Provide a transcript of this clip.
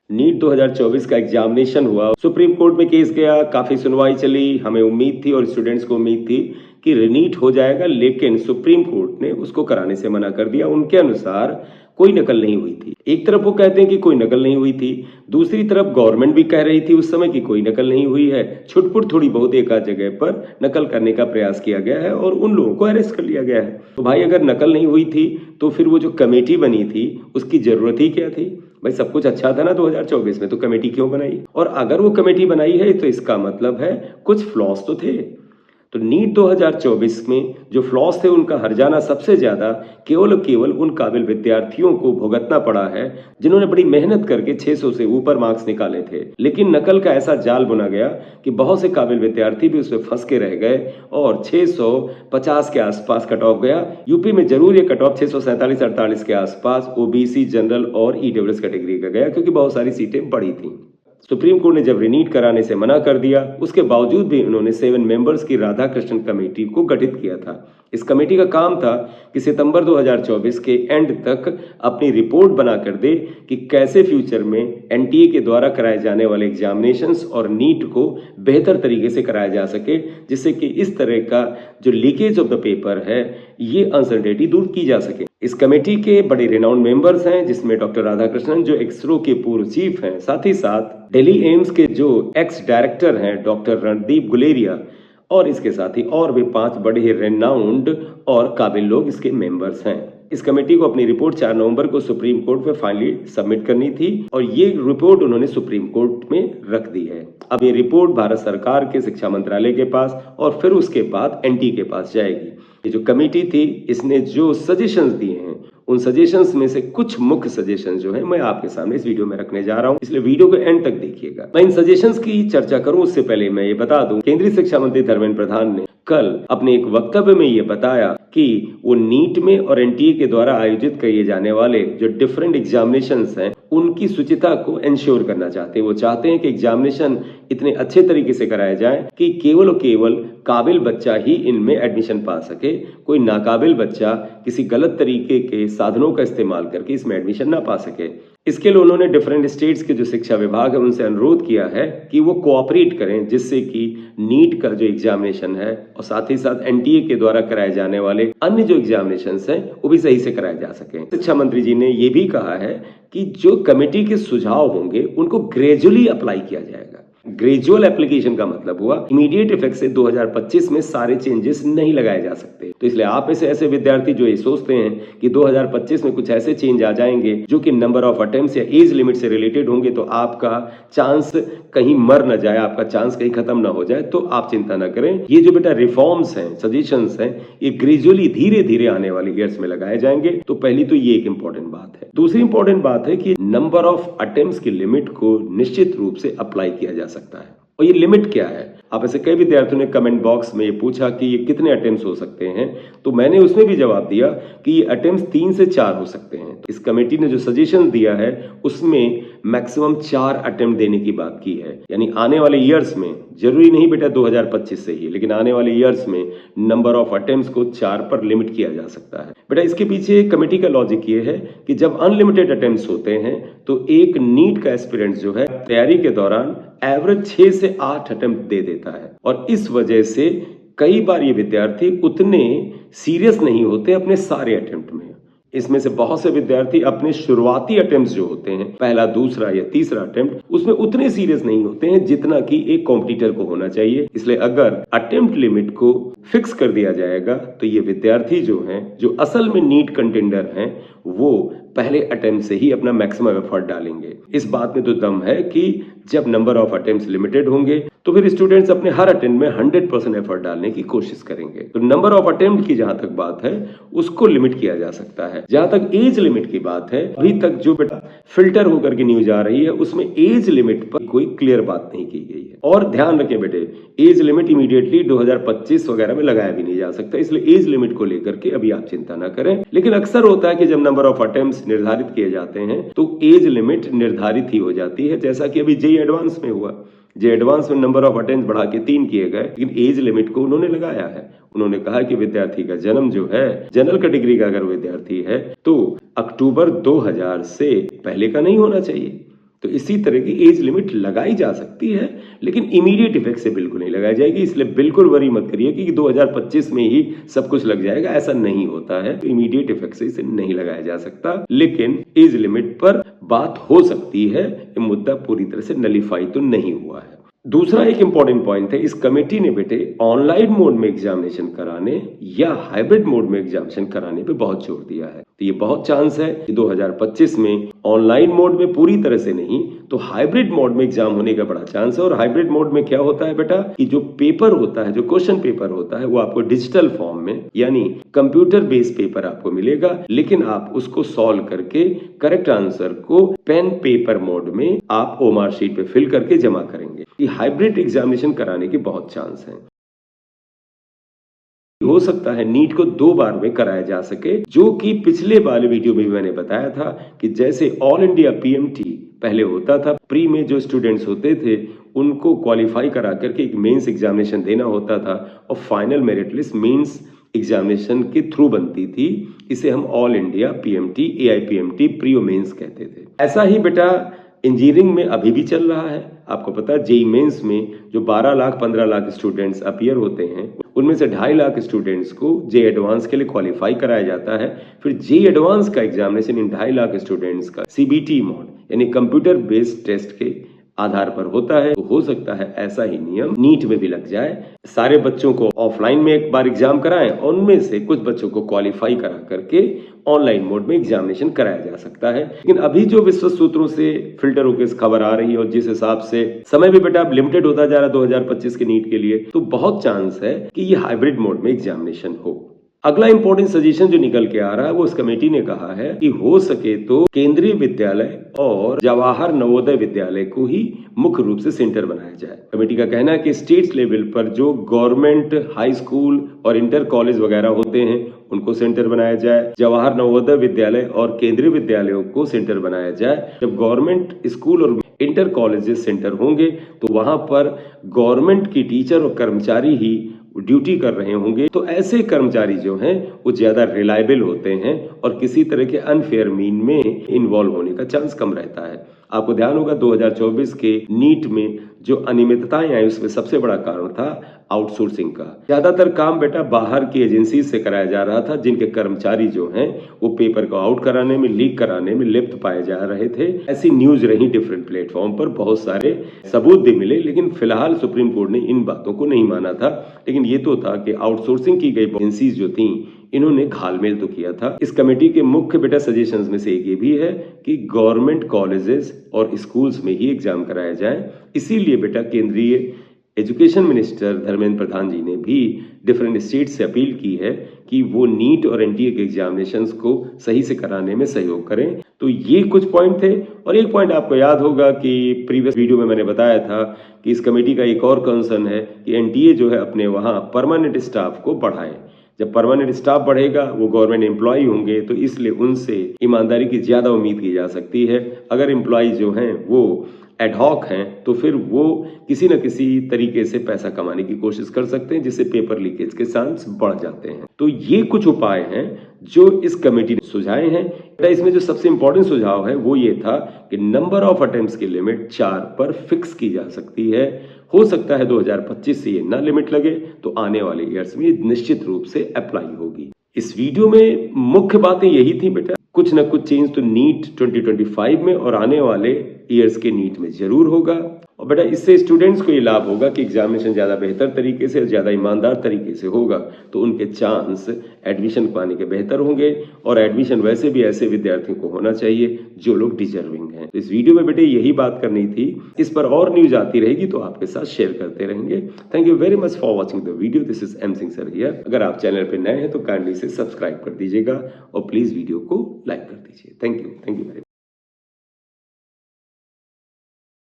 NEET 2024 का examination हुआ, supreme court में केस गया, काफी सुनवाई चली। हमें उम्मीद थी और स्टूडेंट्स को उम्मीद थी कि रीनीट हो जाएगा, लेकिन सुप्रीम कोर्ट ने उसको कराने से मना कर दिया। उनके अनुसार कोई नकल नहीं हुई थी। एक तरफ वो कहते हैं कि कोई नकल नहीं हुई थी, दूसरी तरफ गवर्नमेंट भी कह रही थी उस समय कि कोई नकल नहीं हुई है। छुटपुट थोड़ी बहुत एक आध जगह पर नकल करने का प्रयास किया गया है और उन लोगों को अरेस्ट कर लिया गया है। तो भाई अगर नकल नहीं हुई थी तो फिर वो जो कमेटी बनी थी उसकी जरूरत ही क्या थी? भाई सब कुछ अच्छा था ना 2024 में, तो कमेटी क्यों बनाई? और अगर वो कमेटी बनाई है तो इसका मतलब है कुछ फ्लॉस तो थे। तो नीट 2024 में जो फ्लॉस थे उनका हर्जाना सबसे ज्यादा केवल उन काबिल विद्यार्थियों को भुगतना पड़ा है जिन्होंने बड़ी मेहनत करके 600 से ऊपर मार्क्स निकाले थे। लेकिन नकल का ऐसा जाल बुना गया कि बहुत से काबिल विद्यार्थी भी उसमें फंस के रह गए और 650 के आसपास कट ऑफ गया। यूपी में जरूर ये कट ऑफ 647-48 के आसपास ओबीसी, जनरल और ईडब्ल्यूएस कैटेगरी का गया, क्योंकि बहुत सारी सीटें बड़ी थी। सुप्रीम कोर्ट ने जब रीनीट कराने से मना कर दिया, उसके बावजूद भी उन्होंने 7 मेंबर्स की राधाकृष्णन कमेटी को गठित किया था। इस कमेटी का काम था कि सितंबर 2024 के एंड तक अपनी रिपोर्ट बना कर दे कि कैसे फ्यूचर में एनटीए के द्वारा कराए जाने वाले एग्जामिनेशंस और नीट को बेहतर तरीके से कराया जा सके, जिससे कि इस तरह का जो लीकेज ऑफ द पेपर है ये अनसर्टेनिटी दूर की जा सके। इस कमेटी के बड़े रिनाउंड मेंबर्स हैं, जिसमें डॉक्टर राधाकृष्णन जो एक्सरो के पूर्व चीफ हैं, साथ ही साथ दिल्ली एम्स के जो एक्स डायरेक्टर हैं डॉक्टर रणदीप गुलेरिया, और इसके साथ ही और भी 5 बड़े ही रेनाउंड और काबिल लोग इसके मेंबर्स हैं। इस कमेटी को अपनी रिपोर्ट 4 नवंबर को सुप्रीम कोर्ट में फाइनली सबमिट करनी थी और ये रिपोर्ट उन्होंने सुप्रीम कोर्ट में रख दी है। अब ये रिपोर्ट भारत सरकार के शिक्षा मंत्रालय के पास और फिर उसके बाद एनटीए के पास जाएगी। ये जो कमेटी थी इसने जो सजेशंस दिए हैं उन सजेशंस में से कुछ मुख्य सजेशंस जो है मैं आपके सामने इस वीडियो में रखने जा रहा हूं, इसलिए वीडियो को एंड तक देखिएगा। मैं इन सजेशंस की चर्चा करूं उससे पहले मैं ये बता दूं, केंद्रीय शिक्षा मंत्री धर्मेंद्र प्रधान ने कल अपने एक वक्तव्य में ये बताया कि वो नीट में और एनटीए के द्वारा आयोजित किए जाने वाले जो डिफरेंट एग्जामिनेशंस हैं उनकी शुचिता को इंश्योर करना चाहते हैं। वो चाहते हैं कि एग्जामिनेशन इतने अच्छे तरीके से कराए जाएं कि केवल और केवल काबिल बच्चा ही इनमें एडमिशन पा सके, कोई नाकाबिल बच्चा किसी गलत तरीके के साधनों का इस्तेमाल करके इसमें एडमिशन ना पा सके। इसके लिए उन्होंने डिफरेंट स्टेट्स के जो शिक्षा विभाग है उनसे अनुरोध किया है कि वो कोऑपरेट करें, जिससे कि नीट का जो एग्जामिनेशन है और साथ ही साथ एनटीए के द्वारा कराए जाने वाले अन्य जो एग्जामिनेशंस हैं वो भी सही से कराए जा सके। शिक्षा मंत्री जी ने ये भी कहा है कि जो कमेटी के सुझाव होंगे उनको ग्रेजुअली अप्लाई किया जाएगा। ग्रेजुअल एप्लीकेशन का मतलब हुआ इमीडिएट इफेक्ट से 2025 में सारे चेंजेस नहीं लगाए जा सकते। तो इसलिए आप ऐसे विद्यार्थी जो ये सोचते हैं कि 2025 में कुछ ऐसे चेंज आ जाएंगे जो कि नंबर ऑफ अटेम्प्ट्स या एज लिमिट से रिलेटेड होंगे, तो आपका चांस कहीं मर न जाए, आपका चांस कहीं खत्म ना हो जाए, तो आप चिंता न करें। ये जो बेटा रिफॉर्म्स हैं, सजेशंस हैं, ये ग्रेजुअली धीरे धीरे आने वाले ईयर्स में लगाए जाएंगे। तो पहली तो ये एक इंपॉर्टेंट बात है। दूसरी इंपॉर्टेंट बात है कि नंबर ऑफ अटेम्प्ट्स की लिमिट को निश्चित रूप से अप्लाई किया जा सकता है। और ये लिमिट क्या है? आप ऐसे कई विद्यार्थियों ने कमेंट बॉक्स में ये पूछा कि ये कितने अटेम्प्ट्स हो सकते हैं, तो मैंने उसमें भी जवाब दिया कि ये अटेम्प्ट्स 3 से 4 हो सकते हैं। तो इस कमेटी ने जो सजेशन दिया है उसमें मैक्सिमम 4 अटेम्प्ट देने की बात की है। यानी आने वाले ईयर्स में, जरूरी नहीं बेटा 2025 से ही, लेकिन आने वाले ईयर्स में नंबर ऑफ अटेम्प्ट्स को 4 पर लिमिट किया जा सकता है। बेटा इसके पीछे कमेटी का लॉजिक ये है कि जब अनलिमिटेड अटेम्प्ट्स होते हैं तो एक नीट का एस्पिरेंट जो है तैयारी के दौरान एवरेज 6 से 8 अटेम्प्ट दे देता है, और इस वजह से कई बार ये विद्यार्थी उतने सीरियस नहीं होते अपने सारे अटेम्प्ट में। इसमें से बहुत से विद्यार्थी अपने शुरुआती अटेम्प्ट्स जो होते हैं, पहला, दूसरा या तीसरा अटेम्प्ट, उसमें उतने सीरियस नहीं होते हैं जितना कि एक कॉम्पिटिटर को होना चाहिए। इसलिए अगर अटेम्प्ट लिमिट को फिक्स कर दिया जाएगा तो ये विद्यार्थी जो हैं, जो असल में नीट कंटेंडर हैं, वो पहले अटेम्प्ट से ही अपना मैक्सिमम एफर्ट डालेंगे। इस बात में तो दम है कि जब नंबर ऑफ अटेम्प्ट्स लिमिटेड होंगे तो फिर स्टूडेंट्स अपने हर अटेम्प्ट में 100% एफर्ट डालने की कोशिश करेंगे। तो नंबर ऑफ अटेम्प्ट की जहां तक बात है उसको लिमिट किया जा सकता है। जहां तक एज लिमिट की बात है, अभी तक जो बेटा फिल्टर होकर के न्यूज आ रही है उसमें एज लिमिट पर कोई क्लियर बात नहीं की गई है। और ध्यान रखें बेटे, एज लिमिट इमीडिएटली 2025 वगैरह में लगाया भी नहीं जा सकता, इसलिए एज लिमिट को लेकर के अभी आप चिंता ना करें। लेकिन अक्सर होता है कि जब नंबर ऑफ अटेम्प्ट्स निर्धारित किए जाते हैं तो एज लिमिट निर्धारित ही हो जाती है, जैसा कि अभी जेईई एडवांस में हुआ। जेईई एडवांस में नंबर ऑफ अटेम्प्ट्स बढ़ा के 3 किए गए, लेकिन एज लिमिट को उन्होंने लगाया है। उन्होंने कहा कि विद्यार्थी का जन्म जो है, जनरल कैटेगरी का अगर विद्यार्थी है तो अक्टूबर 2000 से पहले का नहीं होना चाहिए। तो इसी तरह की एज लिमिट लगाई जा सकती है, लेकिन इमीडिएट इफेक्ट से बिल्कुल नहीं लगाई जाएगी। इसलिए बिल्कुल वरी मत करिए कि 2025 में ही सब कुछ लग जाएगा, ऐसा नहीं होता है। इमीडिएट इफेक्ट से इसे नहीं लगाया जा सकता, लेकिन एज लिमिट पर बात हो सकती है। ये मुद्दा पूरी तरह से नलीफाई तो नहीं हुआ है। दूसरा एक इंपॉर्टेंट पॉइंट है, इस कमेटी ने बेटे ऑनलाइन मोड में एग्जामिनेशन कराने या हाइब्रिड मोड में एग्जामिनेशन कराने पे बहुत जोर दिया है। तो ये बहुत चांस है कि 2025 में ऑनलाइन मोड में पूरी तरह से नहीं तो हाइब्रिड मोड में एग्जाम होने का बड़ा चांस है। और हाइब्रिड मोड में क्या होता है बेटा कि जो पेपर होता है, जो क्वेश्चन पेपर होता है, वो आपको डिजिटल फॉर्म में यानी कंप्यूटर बेस्ड पेपर आपको मिलेगा, लेकिन आप उसको सॉल्व करके करेक्ट आंसर को पेन पेपर मोड में आप ओमार शीट पे फिल करके जमा करेंगे। ये हाइब्रिड एग्जामिनेशन कराने के बहुत चांस हैं। हो सकता है नीट को 2 बार में कराया जा सके, जो कि पिछले वाले वीडियो में भी मैंने बताया था कि जैसे ऑल इंडिया पीएमटी पहले होता था, प्री में जो स्टूडेंट्स होते थे उनको क्वालिफाई करा करके एक मेंस एग्जामिनेशन देना होता था और final merit list mains examination के थ्रू बनती थी। इसे हम all India PMT, AIPMT, pre और मेंस कहते थे। ऐसा ही बेटा इंजीनियरिंग में अभी भी चल रहा है। आपको पता है जेईई मेंस में जो 12 लाख 15 लाख स्टूडेंट्स अपीयर होते हैं, उनमें से 2.5 लाख स्टूडेंट्स को जेईई एडवांस के लिए क्वालिफाई कराया जाता है। फिर जेईई एडवांस का एग्जामिनेशन इन 2.5 लाख स्टूडेंट्स का सीबीटी मोड यानी कंप्यूटर बेस्ड टेस्ट के आधार पर होता है। तो हो सकता है ऐसा ही नियम नीट में भी लग जाए, सारे बच्चों को ऑफलाइन में एक बार एग्जाम कराएं और उनमें से कुछ बच्चों को क्वालिफाई करा करके ऑनलाइन मोड में एग्जामिनेशन कराया जा सकता है। लेकिन अभी जो विश्वस्त सूत्रों से फिल्टर होकर खबर आ रही है और जिस हिसाब से समय भी बेटा लिमिटेड होता जा रहा है 2025 के नीट के लिए, तो बहुत चांस है कि ये हाइब्रिड मोड में एग्जामिनेशन हो। अगला इंपॉर्टेंट सजेशन जो निकल के आ रहा है वो इस कमेटी ने कहा है कि हो सके तो केंद्रीय विद्यालय और जवाहर नवोदय विद्यालय को ही मुख्य रूप से सेंटर बनाया जाए। कमेटी का कहना है कि स्टेट लेवल पर जो गवर्नमेंट हाई स्कूल और इंटर कॉलेज वगैरह होते हैं उनको सेंटर बनाया जाए। जवाहर नवोदय विद्यालय और केंद्रीय विद्यालयों को सेंटर बनाया जाए। जब गवर्नमेंट स्कूल और इंटर कॉलेजेस सेंटर होंगे तो वहां पर गवर्नमेंट की टीचर और कर्मचारी ही ड्यूटी कर रहे होंगे, तो ऐसे कर्मचारी जो हैं वो ज्यादा रिलायबल होते हैं और किसी तरह के अनफेयर मीन में इन्वॉल्व होने का चांस कम रहता है। आपको ध्यान होगा 2024 के नीट में जो अनियमितताएं आई उसमें सबसे बड़ा कारण था आउटसोर्सिंग का। ज्यादातर काम बेटा बाहर की एजेंसी से कराया जा रहा था, जिनके कर्मचारी जो हैं वो पेपर को आउट कराने में, लीक कराने में लिप्त पाए जा रहे थे। ऐसी न्यूज रही डिफरेंट प्लेटफॉर्म पर, बहुत सारे सबूत भी मिले, लेकिन फिलहाल सुप्रीम कोर्ट ने इन बातों को नहीं माना था। लेकिन ये तो था कि आउटसोर्सिंग की गई एजेंसीज जो थी इन्होंने घालमेल तो किया था। इस कमेटी के मुख्य बेटा सजेशंस में से एक ये भी है कि गवर्नमेंट कॉलेजेस और स्कूल्स में ही एग्जाम कराया जाए। इसीलिए बेटा केंद्रीय एजुकेशन मिनिस्टर धर्मेंद्र प्रधान जी ने भी डिफरेंट स्टेट से अपील की है कि वो नीट और एनटीए के एग्जामिनेशंस को सही से कराने में सहयोग करें। तो ये कुछ पॉइंट थे। और एक पॉइंट आपको याद होगा कि प्रीवियस वीडियो में मैंने बताया था कि इस कमेटी का एक और कंसर्न है कि एनटीए जो है अपने वहां परमानेंट स्टाफ को बढ़ाए। जब परमानेंट स्टाफ बढ़ेगा वो गवर्नमेंट एम्प्लॉय होंगे, तो इसलिए उनसे ईमानदारी की ज्यादा उम्मीद की जा सकती है। अगर एम्प्लॉय जो हैं वो एडहॉक हैं तो फिर वो किसी न किसी तरीके से पैसा कमाने की कोशिश कर सकते हैं, जिससे पेपर लीकेज के चांस बढ़ जाते हैं। तो ये कुछ उपाय हैं जो इस कमेटी ने सुझाए हैं। इसमें जो सबसे इंपॉर्टेंट सुझाव है वो ये था कि नंबर ऑफ अटेम्प्ट्स की लिमिट 4 पर फिक्स की जा सकती है। हो सकता है 2025 से ये ना लिमिट लगे तो आने वाले ईयर्स में निश्चित रूप से अप्लाई होगी। इस वीडियो में मुख्य बातें यही थी बेटा, कुछ न कुछ चेंज तो नीट 2025 में और आने वाले ईयर्स के नीट में जरूर होगा। और बेटा इससे स्टूडेंट्स को ये लाभ होगा कि एग्जामिनेशन ज्यादा बेहतर तरीके से, ज्यादा ईमानदार तरीके से होगा, तो उनके चांस एडमिशन पाने के बेहतर होंगे। और एडमिशन वैसे भी ऐसे विद्यार्थियों को होना चाहिए जो लोग डिजर्विंग हैं। इस वीडियो में बेटे यही बात करनी थी। इस पर और न्यूज आती रहेगी तो आपके साथ शेयर करते रहेंगे। Thank you very much for watching the video. This is M Singh sir here. अगर आप चैनल पर नए हैं तो काइंडली से सब्सक्राइब कर दीजिएगा और प्लीज वीडियो को लाइक कर दीजिए। Thank you very much.